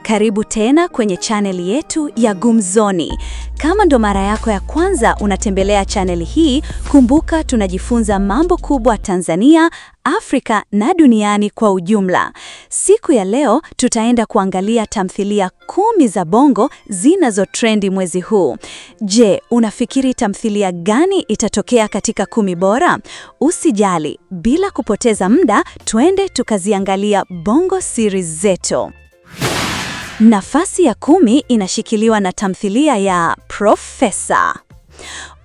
Karibu tena kwenye chaneli yetu ya Gumzoni. Kama ndo mara yako ya kwanza unatembelea chaneli hii, kumbuka tunajifunza mambo kubwa Tanzania, Afrika na duniani kwa ujumla. Siku ya leo tutaenda kuangalia tamthilia 10 za Bongo zinazotrendi mwezi huu. Je, unafikiri tamthilia gani itatokea katika 10 bora? Usijali, bila kupoteza muda, twende tukaziangalia Bongo series zetu. Nafasi ya 10 inashikiliwa na tamthilia ya Profesa.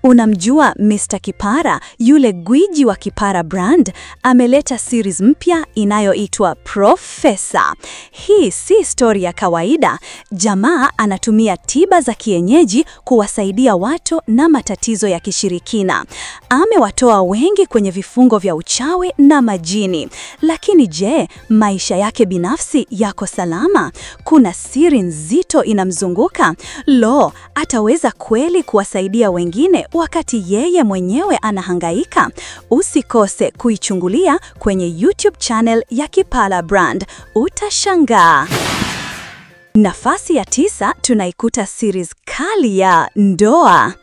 Unamjua Mr. Kipara, yule gwiji wa Kipara brand, ameleta series mpya inayoitwa Profesa. Hii si story ya kawaida. Jamaa anatumia tiba za kienyeji kuwasaidia watu na matatizo ya kishirikina. Amewatoa wengi kwenye vifungo vya uchawi na majini. Lakini je, maisha yake binafsi yako salama? Kuna siri nzito inamzunguka? Lo, ataweza kweli kuwasaidia wengine wakati yeye mwenyewe anahangaika? Usikose kuichungulia kwenye YouTube channel ya Kipara Brand. Utashangaa. Nafasi ya 9 tunaikuta series kali ya Ndoa.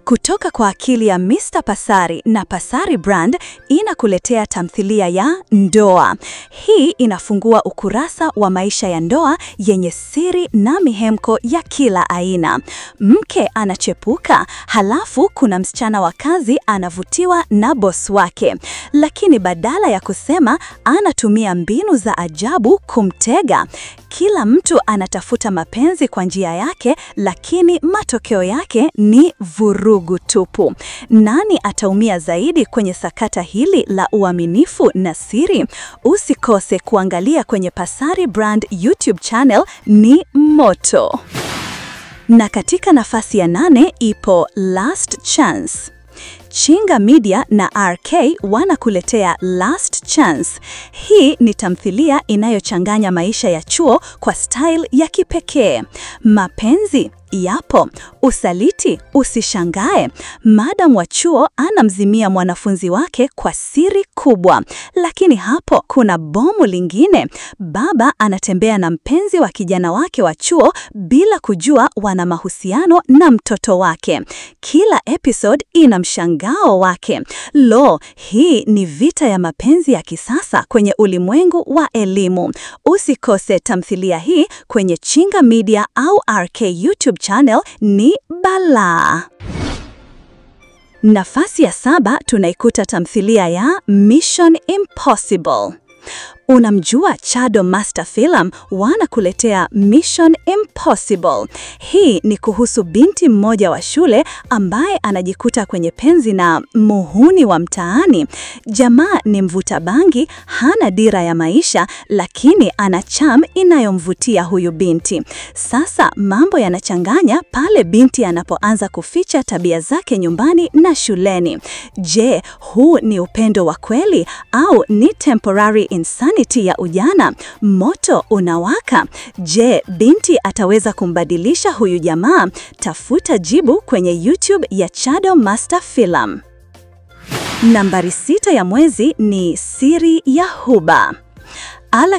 Kutoka kwa akili ya Mr. Pasari na Pasari Brand inakuletea tamthilia ya Ndoa. Hii inafungua ukurasa wa maisha ya ndoa yenye siri na mihemko ya kila aina. Mke anachepuka, halafu kuna msichana wa kazi anavutiwa na boss wake. Lakini badala ya kusema, anatumia mbinu za ajabu kumtega. Kila mtu anatafuta mapenzi kwa njia yake, lakini matokeo yake ni vurugu tupu. Nani ataumia zaidi kwenye sakata hili la uaminifu na siri? Usikose kuangalia kwenye Pasari Brand YouTube channel, ni moto. Na katika nafasi ya 8 ipo Last Chance. Chinga Media na RK wanakuletea Last Chance. Hii ni tamthilia inayochanganya maisha ya chuo kwa style ya kipekee. Mapenzi yapo, usaliti usishangae. Madam wa chuo anamzimia mwanafunzi wake kwa siri kubwa. Lakini hapo kuna bomu lingine. Baba anatembea na mpenzi wa kijana wake wa chuo bila kujua wana mahusiano na mtoto wake. Kila episode ina mshangao wake. Lo, hii ni vita ya mapenzi ya kisasa kwenye ulimwengu wa elimu. Usikose tamthilia hii kwenye Chinga Media au RK YouTube channel, ni balaa. Nafasi ya 7 tunaikuta tamthilia ya Mission Impossible. Unamjua Chado Master Film wanakuletea Mission Impossible. Hii ni kuhusu binti mmoja wa shule ambaye anajikuta kwenye penzi na muhuni wa mtaani. Jamaa ni mvuta bangi, hana dira ya maisha, lakini ana charm inayomvutia huyu binti. Sasa mambo yanachanganya pale binti anapoanza kuficha tabia zake nyumbani na shuleni. Je, huu ni upendo wa kweli au ni temporary insanity ya ujana? Moto unawaka. Je, binti ataweza kumbadilisha huyu jamaa? Tafuta jibu kwenye YouTube ya Chado Master Film. Nambari 6 ya mwezi ni Siri ya Huba.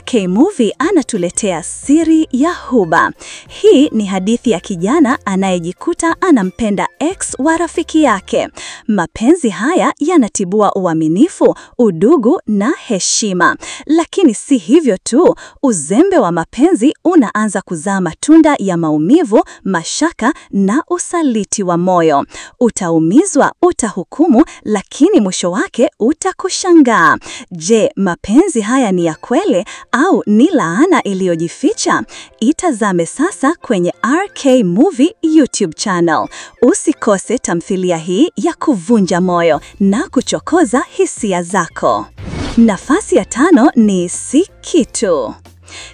K Movie anatuletea Siri ya Huba. Hii ni hadithi ya kijana anayejikuta anampenda ex wa rafiki yake. Mapenzi haya yanatibua uaminifu, udugu na heshima. Lakini si hivyo tu, uzembe wa mapenzi unaanza kuzaa matunda ya maumivu, mashaka na usaliti wa moyo. Utaumizwa, utahukumu, lakini mwisho wake utakushangaa. Je, mapenzi haya ni ya kweli au ni laana iliyojificha? Itazame sasa kwenye RK Movie YouTube channel. Usikose tamthilia hii ya kuvunja moyo na kuchokoza hisia zako. Nafasi ya 5 ni Si Kitu.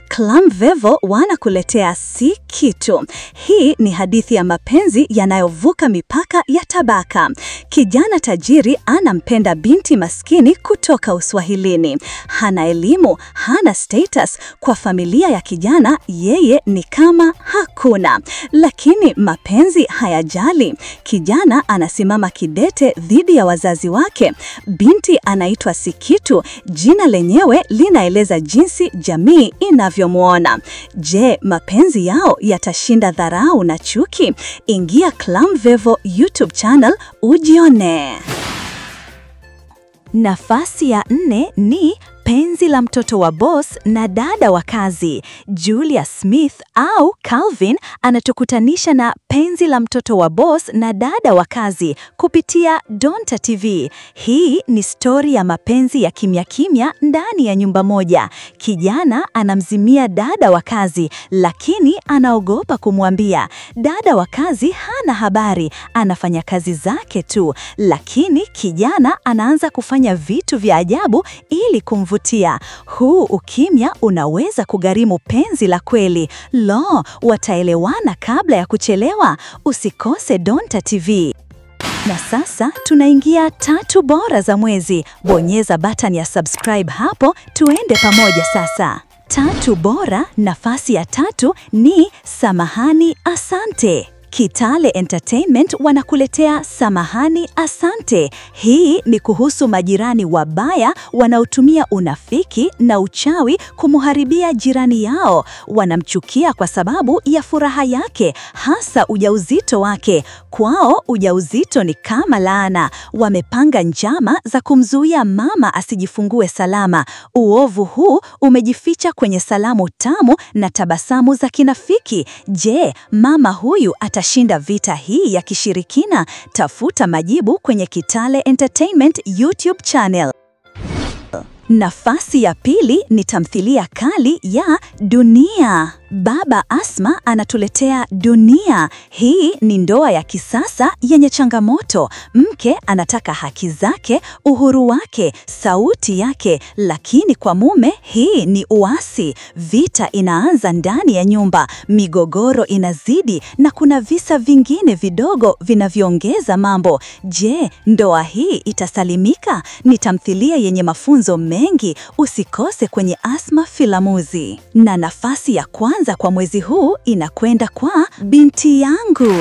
Clam Vevo wanakuletea Si Kitu. Hii ni hadithi ya mapenzi yanayovuka mipaka ya tabaka. Kijana tajiri anampenda binti maskini kutoka Uswahilini. Hana elimu, hana status. Kwa familia ya kijana, yeye ni kama hakuna. Lakini mapenzi hayajali. Kijana anasimama kidete dhidi ya wazazi wake. Binti anaitwa Si Kitu. Jina lenyewe linaeleza jinsi jamii ina unavyomwona. Je, mapenzi yao yatashinda dharau na chuki? Ingia Clam Vevo YouTube channel ujione. Nafasi ya 4 ni penzi la mtoto wa boss na dada wa kazi. Julia Smith au Calvin anatukutanisha na penzi la mtoto wa boss na dada wa kazi kupitia Donta TV. Hii ni stori ya mapenzi ya kimya kimya ndani ya nyumba moja. Kijana anamzimia dada wa kazi, lakini anaogopa kumwambia. Dada wa kazi hana habari, anafanya kazi zake tu, lakini kijana anaanza kufanya vitu vya ajabu ili kumvutia. Huu ukimya unaweza kugharimu penzi la kweli. Lo, wataelewana kabla ya kuchelewa? Usikose Donta TV. Na sasa tunaingia 3 bora za mwezi. Bonyeza button ya subscribe hapo, tuende pamoja sasa. 3 bora. Nafasi ya 3 ni Samahani Asante. Kitale Entertainment wanakuletea Samahani Asante. Hii ni kuhusu majirani wabaya wanaotumia unafiki na uchawi kumharibia jirani yao. Wanamchukia kwa sababu ya furaha yake, hasa ujauzito wake. Kwao ujauzito ni kama laana. Wamepanga njama za kumzuia mama asijifungue salama. Uovu huu umejificha kwenye salamu tamu na tabasamu za kinafiki. Je, mama huyu atashinda vita hii ya kishirikina? Tafuta majibu kwenye Kitale Entertainment YouTube channel. Nafasi ya 2 ni tamthilia kali ya Dunia. Baba Asma anatuletea Dunia. Hii ni ndoa ya kisasa yenye changamoto. Mke anataka haki zake, uhuru wake, sauti yake, lakini kwa mume hii ni uasi. Vita inaanza ndani ya nyumba, migogoro inazidi na kuna visa vingine vidogo vinavyoongeza mambo. Je, ndoa hii itasalimika? Ni tamthilia yenye mafunzo mengi, usikose kwenye Asma Filamuzi. Na nafasi ya kwanza kwa mwezi huu inakwenda kwa Binti Yangu.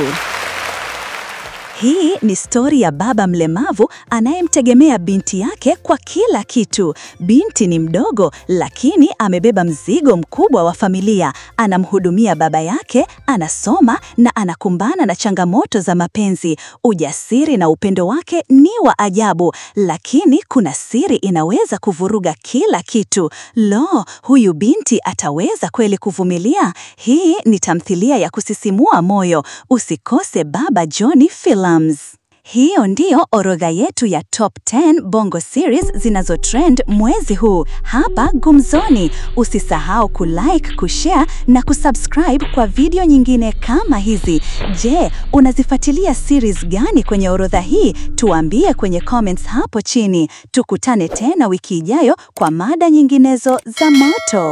Hii ni stori ya baba mlemavu anayemtegemea binti yake kwa kila kitu. Binti ni mdogo, lakini amebeba mzigo mkubwa wa familia. Anamhudumia baba yake, anasoma na anakumbana na changamoto za mapenzi. Ujasiri na upendo wake ni wa ajabu, lakini kuna siri inaweza kuvuruga kila kitu. Lo, huyu binti ataweza kweli kuvumilia? Hii ni tamthilia ya kusisimua moyo. Usikose Baba Johnny Films. Hiyo ndiyo orodha yetu ya top 10 Bongo series zinazotrend mwezi huu hapa Gumzoni. Usisahau kulike, kushare na kusubscribe kwa video nyingine kama hizi. Je, unazifuatilia series gani kwenye orodha hii? Tuambie kwenye comments hapo chini. Tukutane tena wiki ijayo kwa mada nyinginezo za moto.